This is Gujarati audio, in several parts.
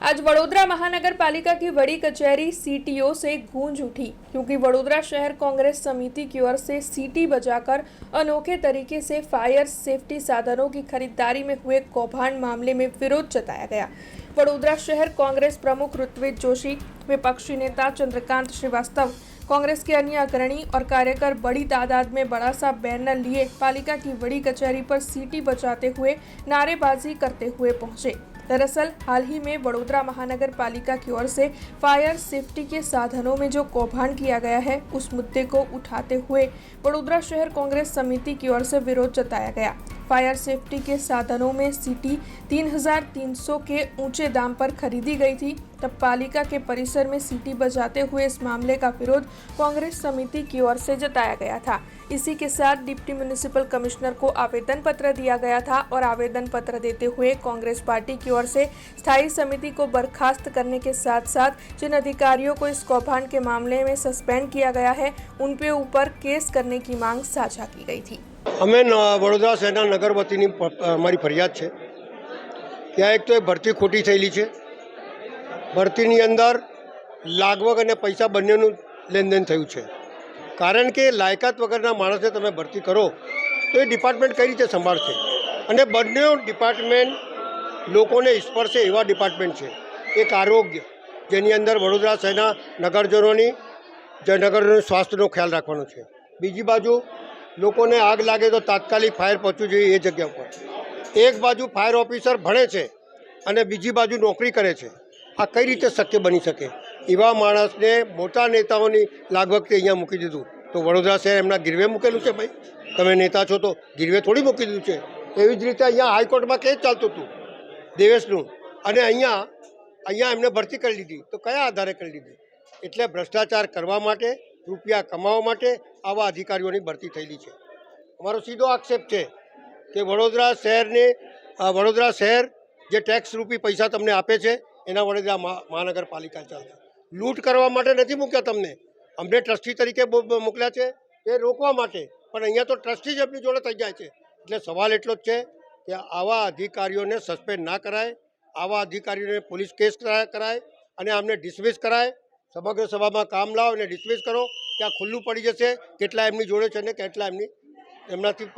आज वडोदरा महानगर पालिका की बड़ी कचहरी सीटीओ से गूंज उठी क्योंकि वडोदरा शहर कांग्रेस समिति की ओर से सीटी बजाकर अनोखे तरीके से फायर सेफ्टी साधनों की खरीदारी में हुए कौभांड मामले में विरोध जताया गया। वडोदरा शहर कांग्रेस प्रमुख ऋत्विज जोशी, विपक्षी नेता चंद्रकांत श्रीवास्तव, कांग्रेस के अन्य अग्रणी और कार्यकर बड़ी तादाद में बड़ा सा बैनर लिए पालिका की बड़ी कचहरी पर सीटी बजाते हुए नारेबाजी करते हुए पहुंचे। दरअसल हाल ही में वडोदरा महानगर पालिका की ओर से फायर सेफ्टी के साधनों में जो कौभांड किया गया है, उस मुद्दे को उठाते हुए वडोदरा शहर कांग्रेस समिति की ओर से विरोध जताया गया। फायर सेफ्टी के साधनों में सीटी 3,300 के ऊंचे दाम पर खरीदी गई थी। तब पालिका के परिसर में सीटी बजाते हुए इस मामले का विरोध कांग्रेस समिति की ओर से जताया गया था। इसी के साथ डिप्टी म्युनिसिपल कमिश्नर को आवेदन पत्र दिया गया था और आवेदन पत्र देते हुए कांग्रेस पार्टी की ओर से स्थायी समिति को बर्खास्त करने के साथ साथ जिन अधिकारियों को इस कौभांड के मामले में सस्पेंड किया गया है, उन पे ऊपर केस करने की मांग साझा की गई थी। અમે વડોદરા શહેરના નગર વતીની અમારી ફરિયાદ છે। ત્યાં એક તો એ ભરતી ખોટી થયેલી છે। ભરતીની અંદર લાગવગ અને પૈસા બંનેનું લેનદેન થયું છે। કારણ કે લાયકાત વગરના માણસને તમે ભરતી કરો તો એ ડિપાર્ટમેન્ટ કઈ રીતે સંભાળશે? અને બંને ડિપાર્ટમેન્ટ લોકોને સ્પર્શે એવા ડિપાર્ટમેન્ટ છે। એક આરોગ્ય, જેની અંદર વડોદરા શહેરના નગરજનોની નગરજનોના સ્વાસ્થ્યનો ખ્યાલ રાખવાનો છે। બીજી બાજુ લોકોને આગ લાગે તો તાત્કાલિક ફાયર પહોંચવું જોઈએ એ જગ્યા ઉપર। એક બાજુ ફાયર ઓફિસર ભણે છે અને બીજી બાજુ નોકરી કરે છે। આ કઈ રીતે શક્ય બની શકે? એવા માણસને મોટા નેતાઓની લાગવગથી અહીંયા મૂકી દીધું તો વડોદરા શહેર એમના ગીરવે મૂકેલું છે। ભાઈ, તમે નેતા છો તો ગીરવે થોડી મૂકી દીધું છે। એવી જ રીતે અહીંયા હાઈકોર્ટમાં કેસ ચાલતું હતું દેવેશનું, અને અહીંયા એમને ભરતી કરી લીધી તો કયા આધારે કરી લીધી? એટલે ભ્રષ્ટાચાર કરવા માટે, રૂપિયા કમાવા માટે આવા અધિકારીઓની ભરતી થયેલી છે। અમારો સીધો આક્ષેપ છે કે વડોદરા શહેર જે ટેક્સ રૂપી પૈસા તમને આપે છે એના વડોદરા મહાનગરપાલિકા ચાલશે। લૂંટ કરવા માટે નથી મૂક્યા તમને, અમને ટ્રસ્ટી તરીકે મોકલ્યા છે એ રોકવા માટે, પણ અહીંયા તો ટ્રસ્ટી જ એમની જોડે થઈ જાય છે। એટલે સવાલ એટલો જ છે કે આવા અધિકારીઓને સસ્પેન્ડ ના કરાય, આવા અધિકારીઓને પોલીસ કેસ કરાય અને આમને ડિસમિસ કરાય। સમગ્ર સભામાં કામ લાવો અને ડિસમિસ કરો, ત્યાં ખુલ્લું પડી જશે કેટલા એમની જોડે છે ને કેટલા એમનાથી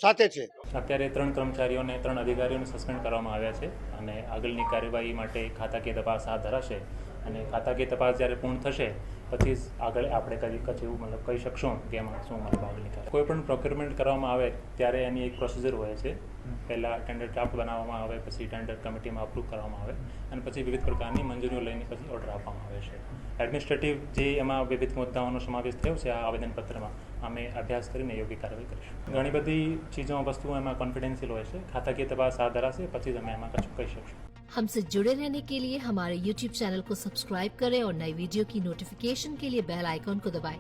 સાથે છે। અત્યારે 3 કર્મચારીઓને 3 અધિકારીઓને સસ્પેન્ડ કરવામાં આવ્યા છે અને આગળની કાર્યવાહી માટે ખાતાકીય તપાસ હાથ ધરાશે અને ખાતાકીય તપાસ જ્યારે પૂર્ણ થશે પછી આગળ આપણે એવું કહી શકશું કે એમાં શું આગળની કાર્ય। કોઈ પણ પ્રોક્યુરમેન્ટ કરવામાં આવે ત્યારે એની એક પ્રોસિજર હોય છે। પહેલાં ટેન્ડર ડ્રાફ્ટ બનાવવામાં આવે, પછી ટેન્ડર કમિટીમાં અપ્રૂવ કરવામાં આવે અને પછી વિવિધ પ્રકારની મંજૂરીઓ લઈને પછી ઓર્ડર આપવામાં આવે છે। એડમિનિસ્ટ્રેટિવ જે એમાં વિવિધ મુદ્દાઓનો સમાવેશ થયો છે આ આવેદનપત્રમાં, અમે અભ્યાસ કરીને યોગ્ય કાર્યવાહી કરીશું। ઘણી બધી ચીજો વસ્તુઓ એમાં કોન્ફિડેન્શિयल હોય છે, ખાતાકીય તપાસ હાથ ધરાશે પછી જ અમે એમાં કશું કહી શકશું। हमसे जुड़े रहने के लिए हमारे YouTube चैनल को सब्सक्राइब करें और नई वीडियो की नोटिफिकेशन के लिए बेल आइकॉन को दबाएं।